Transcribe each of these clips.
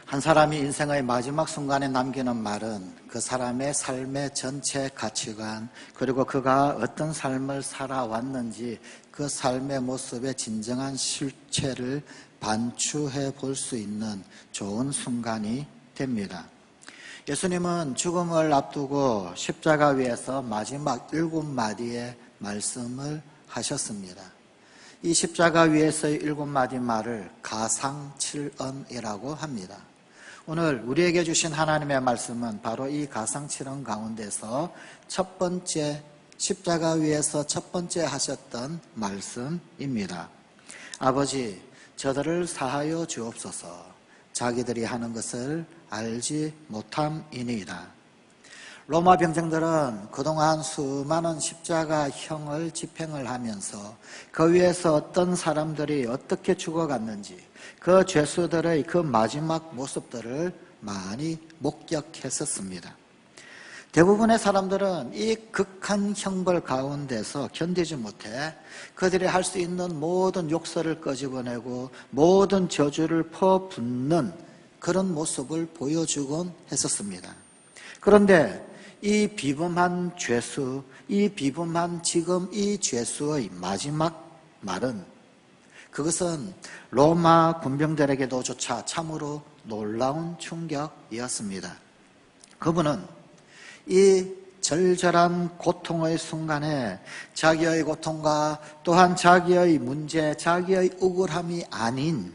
한 사람이 인생의 마지막 순간에 남기는 말은 그 사람의 삶의 전체 가치관, 그리고 그가 어떤 삶을 살아왔는지 그 삶의 모습의 진정한 실체를 반추해 볼 수 있는 좋은 순간이 됩니다. 예수님은 죽음을 앞두고 십자가 위에서 마지막 7마디의 말씀을 하셨습니다. 이 십자가 위에서의 7마디 말을 가상칠언이라고 합니다. 오늘 우리에게 주신 하나님의 말씀은 바로 이 가상칠언 가운데서 첫 번째, 십자가 위에서 첫 번째 하셨던 말씀입니다. 아버지, 저들을 사하여 주옵소서. 자기들이 하는 것을 알지 못함이니이다. 로마 병정들은 그동안 수많은 십자가형을 집행을 하면서 그 위에서 어떤 사람들이 어떻게 죽어갔는지 그 죄수들의 그 마지막 모습들을 많이 목격했었습니다. 대부분의 사람들은 이 극한 형벌 가운데서 견디지 못해 그들이 할 수 있는 모든 욕설을 끄집어내고 모든 저주를 퍼붓는 그런 모습을 보여주곤 했었습니다. 그런데 이 비범한 죄수, 이 비범한 지금 이 죄수의 마지막 말은 그것은 로마 군병들에게도 조차 참으로 놀라운 충격이었습니다. 그분은 이 절절한 고통의 순간에 자기의 고통과 또한 자기의 문제, 자기의 억울함이 아닌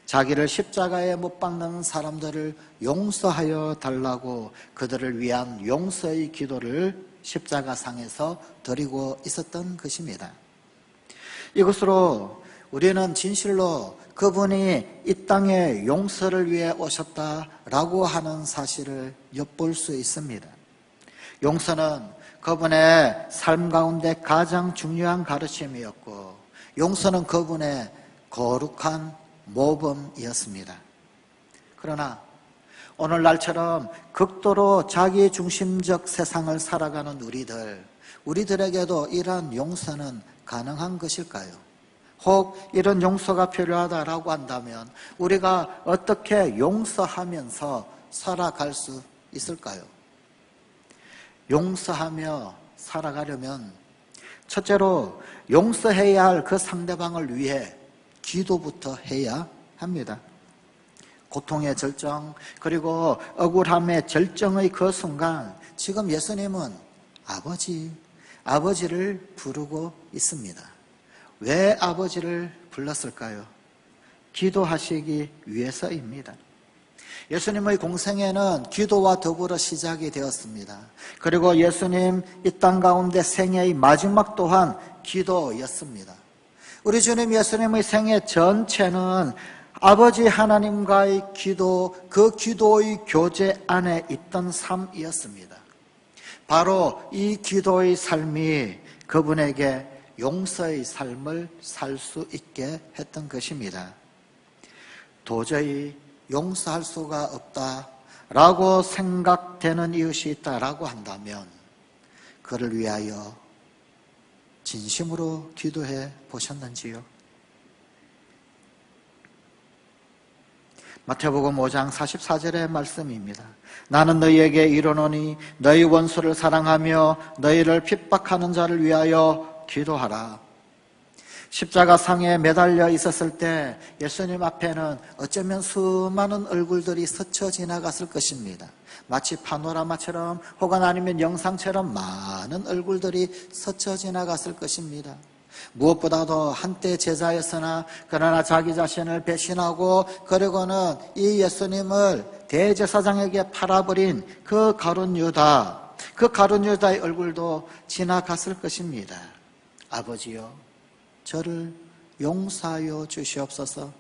자기를 십자가에 못 박는 사람들을 용서하여 달라고 그들을 위한 용서의 기도를 십자가상에서 드리고 있었던 것입니다. 이것으로 우리는 진실로 그분이 이 땅에 용서를 위해 오셨다라고 하는 사실을 엿볼 수 있습니다. 용서는 그분의 삶 가운데 가장 중요한 가르침이었고, 용서는 그분의 거룩한 모범이었습니다. 그러나 오늘날처럼 극도로 자기 중심적 세상을 살아가는 우리들에게도 이러한 용서는 가능한 것일까요? 혹 이런 용서가 필요하다라고 한다면 우리가 어떻게 용서하면서 살아갈 수 있을까요? 용서하며 살아가려면 첫째로 용서해야 할 그 상대방을 위해 기도부터 해야 합니다. 고통의 절정, 그리고 억울함의 절정의 그 순간 지금 예수님은 아버지를 부르고 있습니다. 왜 아버지를 불렀을까요? 기도하시기 위해서입니다. 예수님의 공생애는 기도와 더불어 시작이 되었습니다. 그리고 예수님 이 땅 가운데 생애의 마지막 또한 기도였습니다. 우리 주님 예수님의 생애 전체는 아버지 하나님과의 기도, 그 기도의 교제 안에 있던 삶이었습니다. 바로 이 기도의 삶이 그분에게 용서의 삶을 살 수 있게 했던 것입니다. 도저히 용서할 수가 없다라고 생각되는 이웃이 있다라고 한다면 그를 위하여 진심으로 기도해 보셨는지요? 마태복음 5장 44절의 말씀입니다. 나는 너희에게 이르노니 너희 원수를 사랑하며 너희를 핍박하는 자를 위하여 기도하라. 십자가상에 매달려 있었을 때 예수님 앞에는 어쩌면 수많은 얼굴들이 스쳐 지나갔을 것입니다. 마치 파노라마처럼 혹은 아니면 영상처럼 많은 얼굴들이 스쳐 지나갔을 것입니다. 무엇보다도 한때 제자였으나 그러나 자기 자신을 배신하고 그리고는 이 예수님을 대제사장에게 팔아버린 그 가룟 유다의 얼굴도 지나갔을 것입니다. 아버지요, 저를 용서하여 주시옵소서.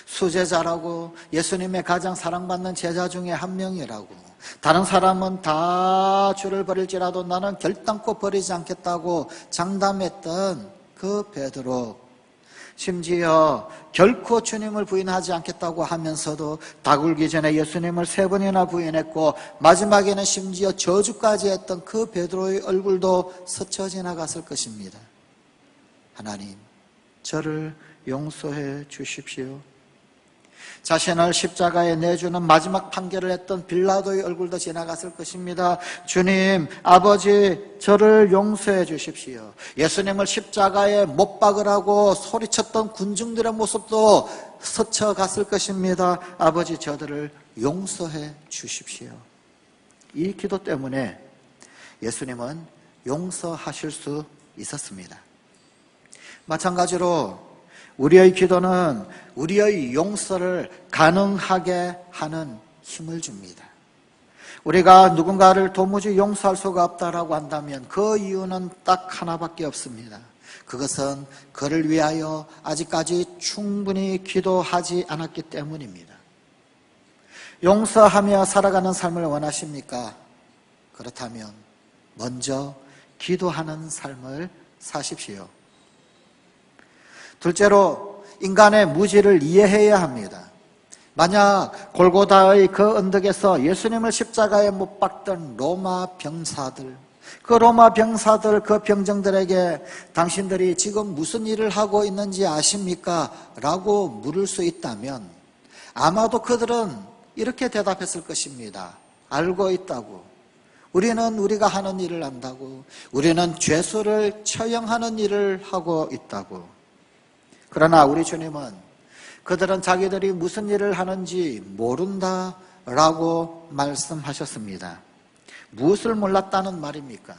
수제자라고, 예수님의 가장 사랑받는 제자 중에 한 명이라고, 다른 사람은 다 주를 버릴지라도 나는 결단코 버리지 않겠다고 장담했던 그 베드로, 심지어 결코 주님을 부인하지 않겠다고 하면서도 다굴기 전에 예수님을 3번이나 부인했고 마지막에는 심지어 저주까지 했던 그 베드로의 얼굴도 스쳐 지나갔을 것입니다. 하나님, 저를 용서해 주십시오. 자신을 십자가에 내주는 마지막 판결을 했던 빌라도의 얼굴도 지나갔을 것입니다. 주님, 아버지, 저를 용서해 주십시오. 예수님을 십자가에 못 박으라고 소리쳤던 군중들의 모습도 스쳐갔을 것입니다. 아버지, 저들을 용서해 주십시오. 이 기도 때문에 예수님은 용서하실 수 있었습니다. 마찬가지로 우리의 기도는 우리의 용서를 가능하게 하는 힘을 줍니다. 우리가 누군가를 도무지 용서할 수가 없다라고 한다면 그 이유는 딱 하나밖에 없습니다. 그것은 그를 위하여 아직까지 충분히 기도하지 않았기 때문입니다. 용서하며 살아가는 삶을 원하십니까? 그렇다면 먼저 기도하는 삶을 사십시오. 둘째로 인간의 무지를 이해해야 합니다. 만약 골고다의 그 언덕에서 예수님을 십자가에 못 박던 로마 병사들, 그 로마 병사들, 그 병정들에게 당신들이 지금 무슨 일을 하고 있는지 아십니까? 라고 물을 수 있다면 아마도 그들은 이렇게 대답했을 것입니다. 알고 있다고. 우리는 우리가 하는 일을 안다고. 우리는 죄수를 처형하는 일을 하고 있다고. 그러나 우리 주님은 그들은 자기들이 무슨 일을 하는지 모른다라고 말씀하셨습니다. 무엇을 몰랐다는 말입니까?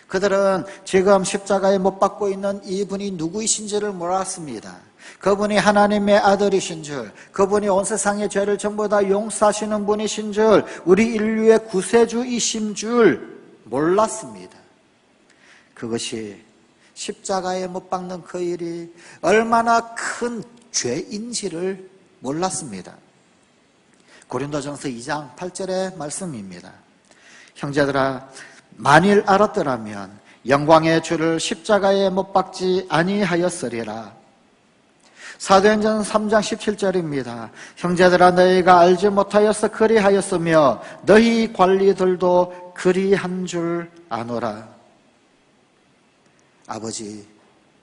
그들은 지금 십자가에 못 박고 있는 이분이 누구이신지를 몰랐습니다. 그분이 하나님의 아들이신 줄, 그분이 온 세상의 죄를 전부 다 용서하시는 분이신 줄, 우리 인류의 구세주이신 줄 몰랐습니다. 그것이 십자가에 못 박는 그 일이 얼마나 큰 죄인지를 몰랐습니다. 고린도전서 2장 8절의 말씀입니다. 형제들아, 만일 알았더라면 영광의 주를 십자가에 못 박지 아니하였으리라. 사도행전 3장 17절입니다. 형제들아, 너희가 알지 못하여서 그리하였으며 너희 관리들도 그리한 줄 아노라. 아버지,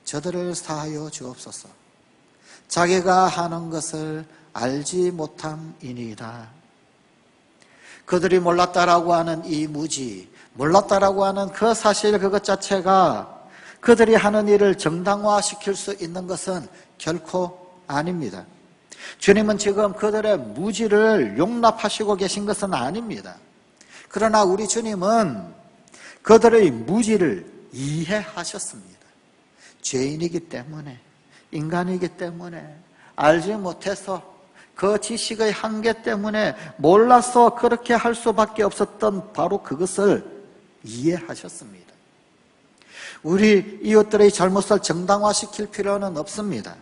저들을 사하여 주옵소서. 자기가 하는 것을 알지 못함이니이다. 그들이 몰랐다라고 하는 이 무지, 몰랐다라고 하는 그 사실 그것 자체가 그들이 하는 일을 정당화시킬 수 있는 것은 결코 아닙니다. 주님은 지금 그들의 무지를 용납하시고 계신 것은 아닙니다. 그러나 우리 주님은 그들의 무지를 이해하셨습니다. 죄인이기 때문에, 인간이기 때문에, 알지 못해서 그 지식의 한계 때문에 몰라서 그렇게 할 수밖에 없었던 바로 그것을 이해하셨습니다. 우리 이웃들의 잘못을 정당화시킬 필요는 없습니다.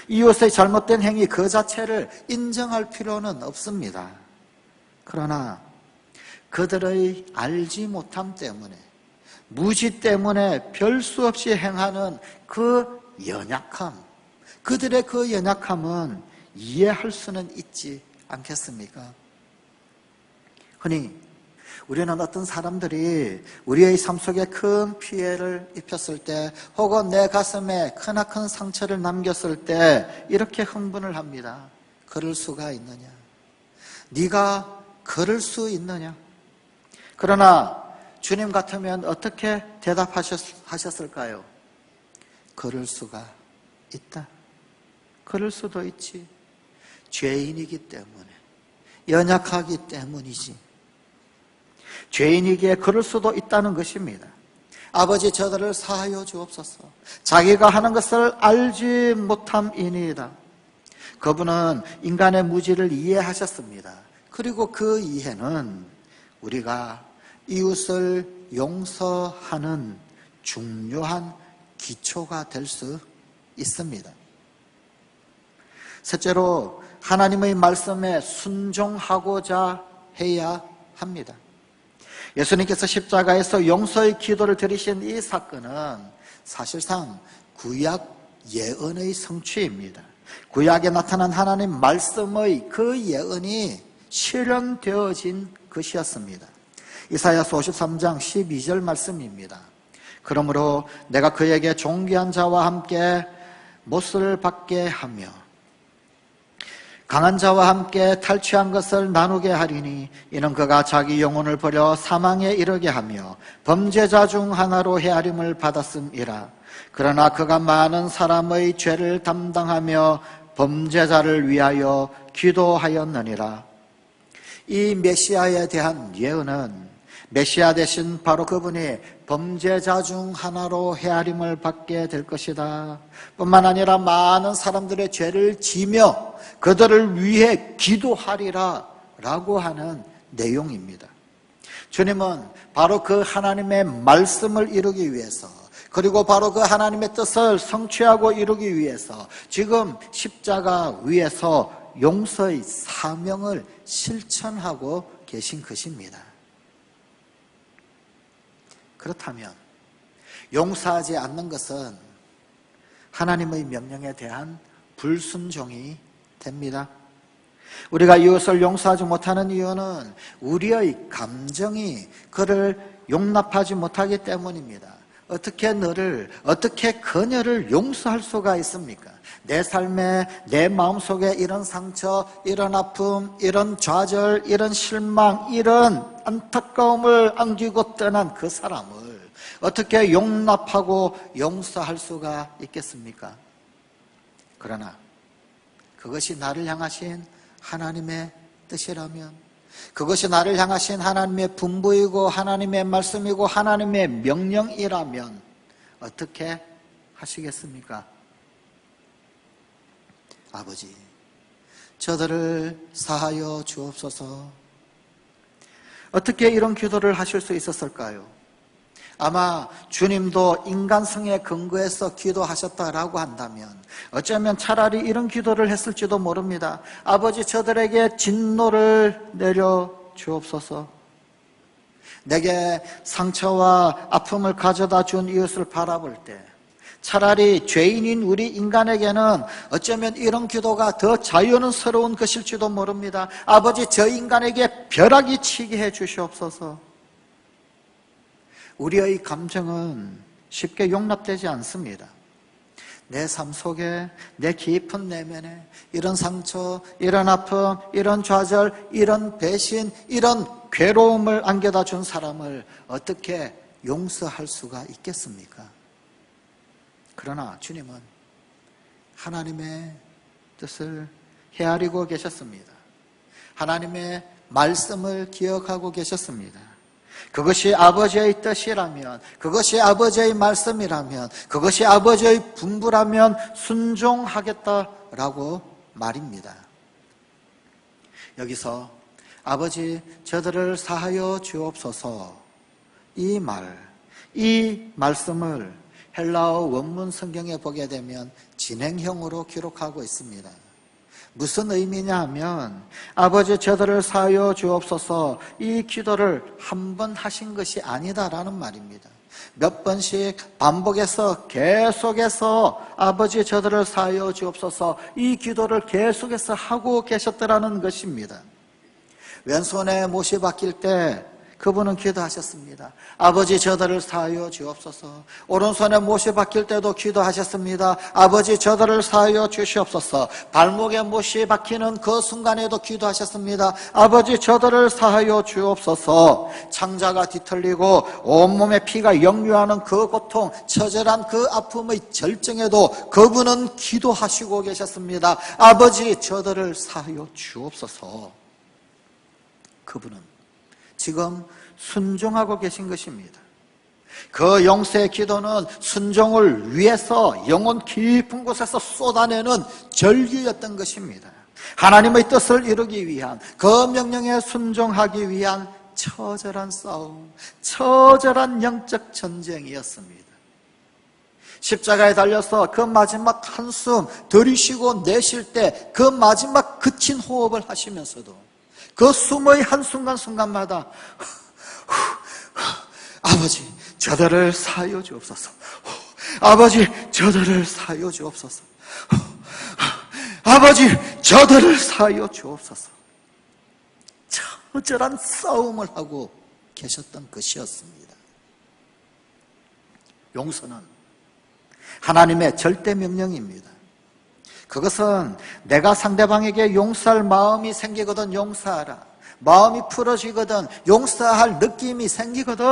이웃의 잘못된 행위 그 자체를 인정할 필요는 없습니다. 그러나 그들의 알지 못함 때문에, 무지 때문에 별 수 없이 행하는 그 연약함, 그들의 그 연약함은 이해할 수는 있지 않겠습니까? 흔히 우리는 어떤 사람들이 우리의 삶 속에 큰 피해를 입혔을 때, 혹은 내 가슴에 크나큰 상처를 남겼을 때 이렇게 흥분을 합니다. 그럴 수가 있느냐? 네가 그럴 수 있느냐? 그러나 주님 같으면 어떻게 대답하셨을까요? 그럴 수가 있다. 그럴 수도 있지. 죄인이기 때문에, 연약하기 때문이지. 죄인이기에 그럴 수도 있다는 것입니다. 아버지, 저들을 사하여 주옵소서. 자기가 하는 것을 알지 못함이니이다. 그분은 인간의 무지를 이해하셨습니다. 그리고 그 이해는 우리가 이웃을 용서하는 중요한 기초가 될 수 있습니다. 셋째로, 하나님의 말씀에 순종하고자 해야 합니다. 예수님께서 십자가에서 용서의 기도를 드리신 이 사건은 사실상 구약 예언의 성취입니다. 구약에 나타난 하나님 말씀의 그 예언이 실현되어진 것이었습니다. 이사야서 53장 12절 말씀입니다. 그러므로 내가 그에게 존귀한 자와 함께 못을 받게 하며 강한 자와 함께 탈취한 것을 나누게 하리니 이는 그가 자기 영혼을 버려 사망에 이르게 하며 범죄자 중 하나로 헤아림을 받았음이라. 그러나 그가 많은 사람의 죄를 담당하며 범죄자를 위하여 기도하였느니라. 이 메시아에 대한 예언은 메시아 대신 바로 그분이 범죄자 중 하나로 헤아림을 받게 될 것이다. 뿐만 아니라 많은 사람들의 죄를 지며 그들을 위해 기도하리라 라고 하는 내용입니다. 주님은 바로 그 하나님의 말씀을 이루기 위해서, 그리고 바로 그 하나님의 뜻을 성취하고 이루기 위해서 지금 십자가 위에서 용서의 사명을 실천하고 계신 것입니다. 그렇다면 용서하지 않는 것은 하나님의 명령에 대한 불순종이 됩니다. 우리가 이웃을 용서하지 못하는 이유는 우리의 감정이 그를 용납하지 못하기 때문입니다. 어떻게 그녀를 용서할 수가 있습니까? 내 삶에, 내 마음속에 이런 상처, 이런 아픔, 이런 좌절, 이런 실망, 이런 안타까움을 안기고 떠난 그 사람을 어떻게 용납하고 용서할 수가 있겠습니까? 그러나 그것이 나를 향하신 하나님의 뜻이라면, 그것이 나를 향하신 하나님의 분부이고 하나님의 말씀이고 하나님의 명령이라면 어떻게 하시겠습니까? 아버지, 저들을 사하여 주옵소서. 어떻게 이런 기도를 하실 수 있었을까요? 아마 주님도 인간성에 근거해서 기도하셨다라고 한다면 어쩌면 차라리 이런 기도를 했을지도 모릅니다. 아버지, 저들에게 진노를 내려 주옵소서. 내게 상처와 아픔을 가져다 준 이웃을 바라볼 때 차라리 죄인인 우리 인간에게는 어쩌면 이런 기도가 더 자연스러운 것일지도 모릅니다. 아버지, 저 인간에게 벼락이 치게 해 주시옵소서. 우리의 감정은 쉽게 용납되지 않습니다. 내 삶 속에, 내 깊은 내면에 이런 상처, 이런 아픔, 이런 좌절, 이런 배신, 이런 괴로움을 안겨다 준 사람을 어떻게 용서할 수가 있겠습니까? 그러나 주님은 하나님의 뜻을 헤아리고 계셨습니다. 하나님의 말씀을 기억하고 계셨습니다. 그것이 아버지의 뜻이라면, 그것이 아버지의 말씀이라면, 그것이 아버지의 분부라면 순종하겠다라고 말입니다. 여기서 아버지, 저들을 사하여 주옵소서, 이 말씀을 헬라어 원문 성경에 보게 되면 진행형으로 기록하고 있습니다. 무슨 의미냐 하면 아버지, 저들을 사하여 주옵소서, 이 기도를 한 번 하신 것이 아니다라는 말입니다. 몇 번씩 반복해서 계속해서 아버지, 저들을 사하여 주옵소서, 이 기도를 계속해서 하고 계셨더라는 것입니다. 왼손에 못이 박힐 때 그분은 기도하셨습니다. 아버지, 저들을 사하여 주옵소서. 오른손에 못이 박힐 때도 기도하셨습니다. 아버지, 저들을 사하여 주시옵소서. 발목에 못이 박히는 그 순간에도 기도하셨습니다. 아버지, 저들을 사하여 주옵소서. 창자가 뒤틀리고 온몸에 피가 역류하는 그 고통, 처절한 그 아픔의 절정에도 그분은 기도하시고 계셨습니다. 아버지, 저들을 사하여 주옵소서. 그분은 지금 순종하고 계신 것입니다. 그 용서의 기도는 순종을 위해서 영혼 깊은 곳에서 쏟아내는 절기였던 것입니다. 하나님의 뜻을 이루기 위한, 그 명령에 순종하기 위한 처절한 싸움, 처절한 영적 전쟁이었습니다. 십자가에 달려서 그 마지막 한숨 들이쉬고 내쉴 때 그 마지막 그친 호흡을 하시면서도 그 숨의 한순간순간마다 아버지, 저들을 사하여 주옵소서. 아버지, 저들을 사하여 주옵소서. 아버지, 저들을 사하여 주옵소서. 처절한 싸움을 하고 계셨던 것이었습니다. 용서는 하나님의 절대 명령입니다. 그것은 내가 상대방에게 용서할 마음이 생기거든 용서하라. 마음이 풀어지거든 용서할 느낌이 생기거든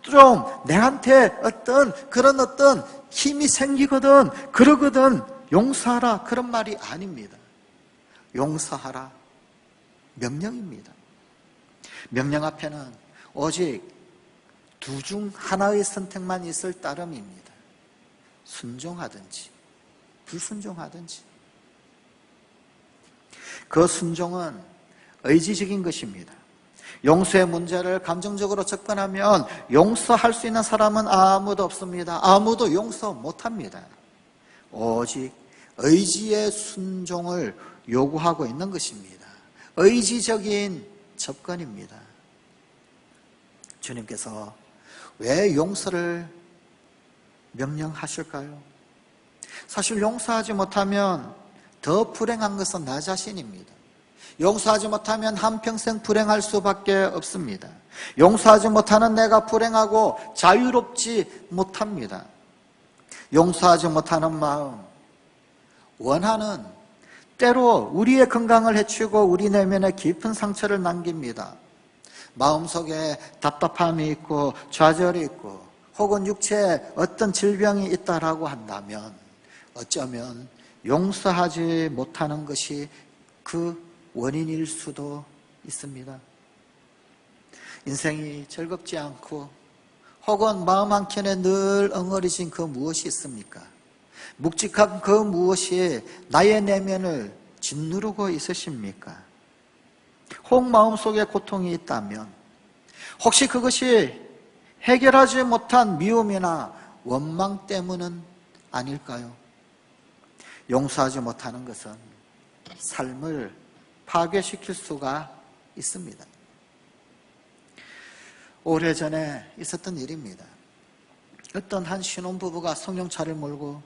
좀 내한테 어떤 힘이 생기거든 그러거든 용서하라 그런 말이 아닙니다. 용서하라 명령입니다. 명령 앞에는 오직 두 중 하나의 선택만 있을 따름입니다. 순종하든지 불순종하든지. 그 순종은 의지적인 것입니다. 용서의 문제를 감정적으로 접근하면 용서할 수 있는 사람은 아무도 없습니다. 아무도 용서 못합니다. 오직 의지의 순종을 요구하고 있는 것입니다. 의지적인 접근입니다. 주님께서 왜 용서를 명령하실까요? 사실 용서하지 못하면 더 불행한 것은 나 자신입니다. 용서하지 못하면 한평생 불행할 수밖에 없습니다. 용서하지 못하는 내가 불행하고 자유롭지 못합니다. 용서하지 못하는 마음, 원한은 때로 우리의 건강을 해치고 우리 내면에 깊은 상처를 남깁니다. 마음속에 답답함이 있고 좌절이 있고 혹은 육체에 어떤 질병이 있다라고 한다면 어쩌면 용서하지 못하는 것이 그 원인일 수도 있습니다. 인생이 즐겁지 않고 혹은 마음 한켠에 늘 엉어리진 그 무엇이 있습니까? 묵직한 그 무엇이 나의 내면을 짓누르고 있으십니까? 혹 마음속에 고통이 있다면 혹시 그것이 해결하지 못한 미움이나 원망 때문은 아닐까요? 용서하지 못하는 것은 삶을 파괴시킬 수가 있습니다. 오래전에 있었던 일입니다. 어떤 한 신혼부부가 승용차를 몰고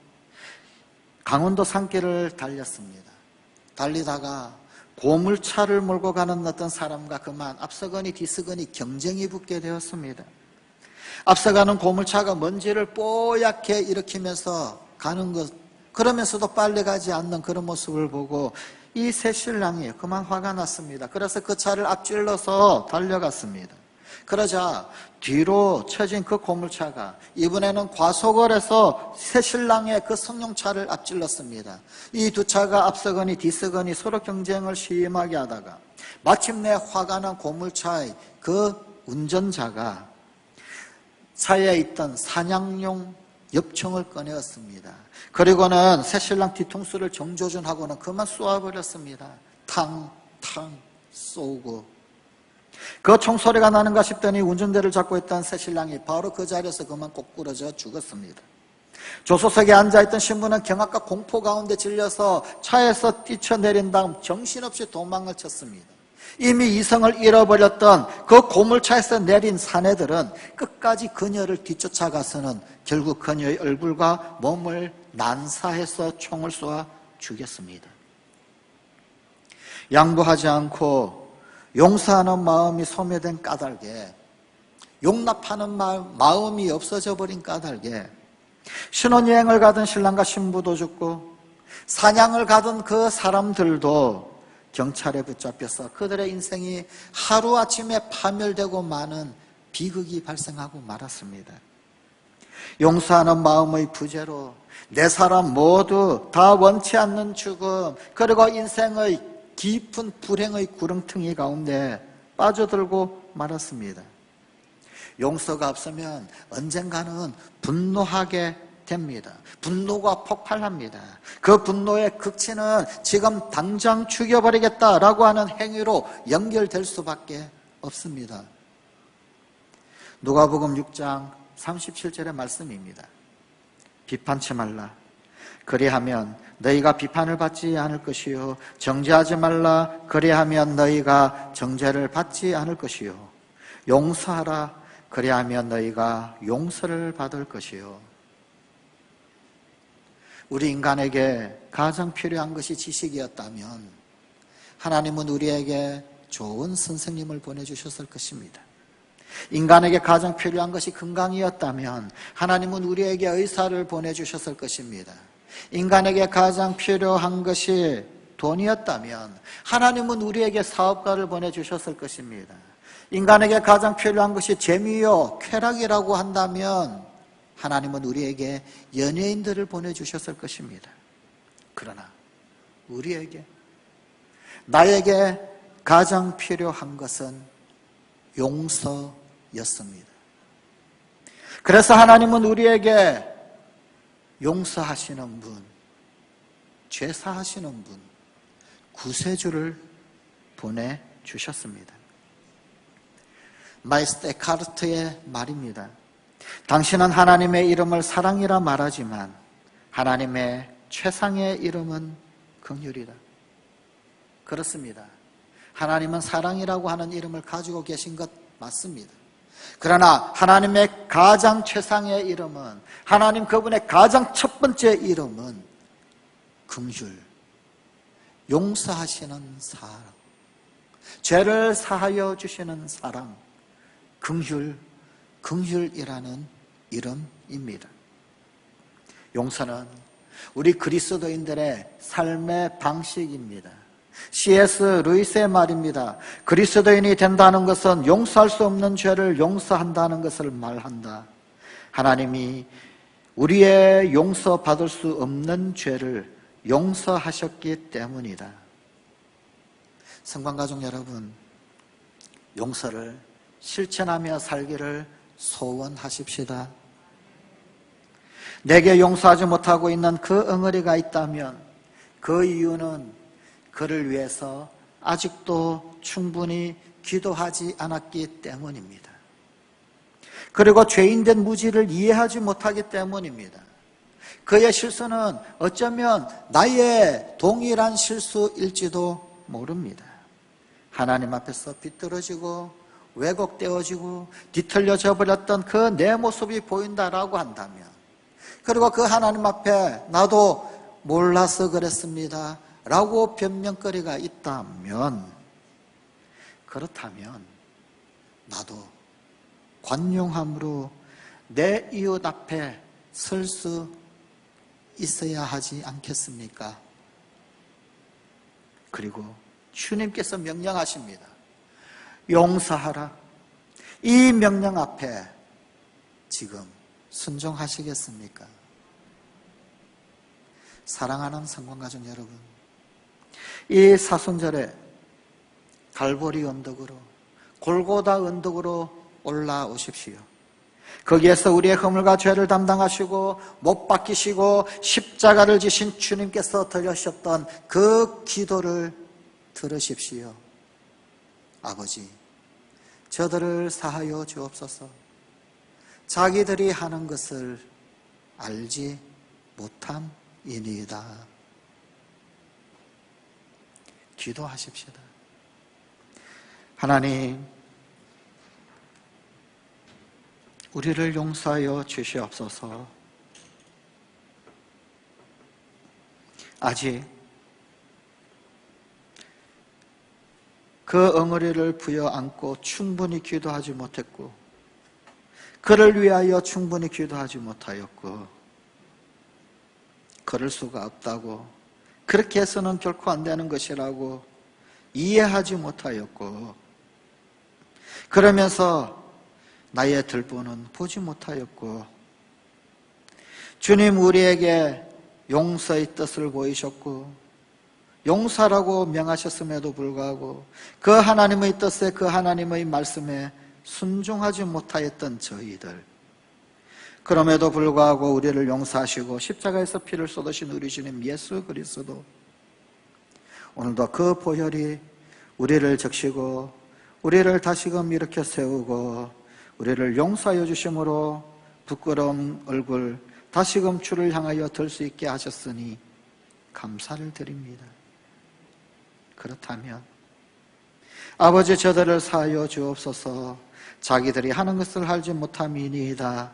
강원도 산길을 달렸습니다. 달리다가 고물차를 몰고 가는 어떤 사람과 그만 앞서거니 뒤서거니 경쟁이 붙게 되었습니다. 앞서가는 고물차가 먼지를 뽀얗게 일으키면서 가는 것, 그러면서도 빨리 가지 않는 그런 모습을 보고 이 새 신랑이 그만 화가 났습니다. 그래서 그 차를 앞질러서 달려갔습니다. 그러자 뒤로 쳐진 그 고물차가 이번에는 과속을 해서 새 신랑의 그 승용차를 앞질렀습니다. 이 두 차가 앞서거니 뒤서거니 서로 경쟁을 심하게 하다가 마침내 화가 난 고물차의 그 운전자가 차에 있던 사냥용 엽총을 꺼내었습니다. 그리고는 새신랑 뒤통수를 정조준하고는 그만 쏘아버렸습니다. 탕탕 쏘고 그 총소리가 나는가 싶더니 운전대를 잡고 있던 새신랑이 바로 그 자리에서 그만 꼬꾸러져 죽었습니다. 조수석에 앉아있던 신부는 경악과 공포 가운데 질려서 차에서 뛰쳐내린 다음 정신없이 도망을 쳤습니다. 이미 이성을 잃어버렸던 그 고물차에서 내린 사내들은 끝까지 그녀를 뒤쫓아가서는 결국 그녀의 얼굴과 몸을 난사해서 총을 쏘아 죽였습니다. 양보하지 않고 용서하는 마음이 소멸된 까닭에, 용납하는 마음이 없어져 버린 까닭에 신혼여행을 가던 신랑과 신부도 죽고 사냥을 가던 그 사람들도 경찰에 붙잡혀서 그들의 인생이 하루아침에 파멸되고 마는 비극이 발생하고 말았습니다. 용서하는 마음의 부재로 네 사람 모두 다 원치 않는 죽음, 그리고 인생의 깊은 불행의 구렁텅이 가운데 빠져들고 말았습니다. 용서가 없으면 언젠가는 분노하게 됩니다. 분노가 폭발합니다. 그 분노의 극치는 지금 당장 죽여버리겠다라고 하는 행위로 연결될 수밖에 없습니다. 누가복음 6장 37절의 말씀입니다. 비판치 말라. 그리하면 너희가 비판을 받지 않을 것이요, 정죄하지 말라. 그리하면 너희가 정죄를 받지 않을 것이요, 용서하라. 그리하면 너희가 용서를 받을 것이요. 우리 인간에게 가장 필요한 것이 지식이었다면 하나님은 우리에게 좋은 선생님을 보내주셨을 것입니다. 인간에게 가장 필요한 것이 건강이었다면 하나님은 우리에게 의사를 보내주셨을 것입니다. 인간에게 가장 필요한 것이 돈이었다면 하나님은 우리에게 사업가를 보내주셨을 것입니다. 인간에게 가장 필요한 것이 재미요, 쾌락이라고 한다면 하나님은 우리에게 연예인들을 보내주셨을 것입니다. 그러나 우리에게, 나에게 가장 필요한 것은 용서였습니다. 그래서 하나님은 우리에게 용서하시는 분, 죄사하시는 분, 구세주를 보내주셨습니다. 마이스터 에카르트의 말입니다. 당신은 하나님의 이름을 사랑이라 말하지만 하나님의 최상의 이름은 긍휼이다. 그렇습니다. 하나님은 사랑이라고 하는 이름을 가지고 계신 것 맞습니다. 그러나 하나님의 가장 최상의 이름은, 하나님 그분의 가장 첫 번째 이름은 긍휼, 용서하시는 사랑, 죄를 사하여 주시는 사랑, 긍휼이라는 이름입니다. 용서는 우리 그리스도인들의 삶의 방식입니다. C.S. 루이스의 말입니다. 그리스도인이 된다는 것은 용서할 수 없는 죄를 용서한다는 것을 말한다. 하나님이 우리의 용서받을 수 없는 죄를 용서하셨기 때문이다. 성관가족 여러분, 용서를 실천하며 살기를 소원하십시다. 내게 용서하지 못하고 있는 그 엉어리가 있다면 그 이유는 그를 위해서 아직도 충분히 기도하지 않았기 때문입니다. 그리고 죄인된 무지를 이해하지 못하기 때문입니다. 그의 실수는 어쩌면 나의 동일한 실수일지도 모릅니다. 하나님 앞에서 비뚤어지고 왜곡되어지고 뒤틀려져 버렸던 그 내 모습이 보인다라고 한다면, 그리고 그 하나님 앞에 나도 몰라서 그랬습니다 라고 변명거리가 있다면, 그렇다면 나도 관용함으로 내 이웃 앞에 설 수 있어야 하지 않겠습니까? 그리고 주님께서 명령하십니다. 용서하라. 이 명령 앞에 지금 순종하시겠습니까? 사랑하는 성관가족 여러분, 이 사순절에 갈보리 언덕으로, 골고다 언덕으로 올라오십시오. 거기에서 우리의 허물과 죄를 담당하시고 못 박히시고 십자가를 지신 주님께서 들으셨던 그 기도를 들으십시오. 아버지, 저들을 사하여 주옵소서. 자기들이 하는 것을 알지 못함이니이다. 기도하십시다. 하나님, 우리를 용서하여 주시옵소서. 아직 그 엉어리를 부여안고 충분히 기도하지 못했고, 그를 위하여 충분히 기도하지 못하였고, 그럴 수가 없다고, 그렇게 해서는 결코 안 되는 것이라고 이해하지 못하였고, 그러면서 나의 들보는 보지 못하였고, 주님 우리에게 용서의 뜻을 보이셨고 용서라고 명하셨음에도 불구하고 그 하나님의 뜻에, 그 하나님의 말씀에 순종하지 못하였던 저희들, 그럼에도 불구하고 우리를 용서하시고 십자가에서 피를 쏟으신 우리 주님 예수 그리스도, 오늘도 그 보혈이 우리를 적시고 우리를 다시금 일으켜 세우고 우리를 용서하여 주심으로 부끄러운 얼굴 다시금 주를 향하여 들 수 있게 하셨으니 감사를 드립니다. 그렇다면 아버지, 저들을 사하여 주옵소서. 자기들이 하는 것을 알지 못함이니이다.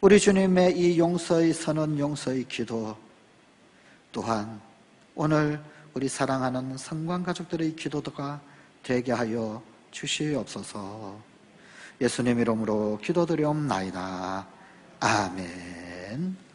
우리 주님의 이 용서의 선언, 용서의 기도 또한 오늘 우리 사랑하는 성관가족들의 기도가 되게 하여 주시옵소서. 예수님 이름으로 기도드리옵나이다. 아멘.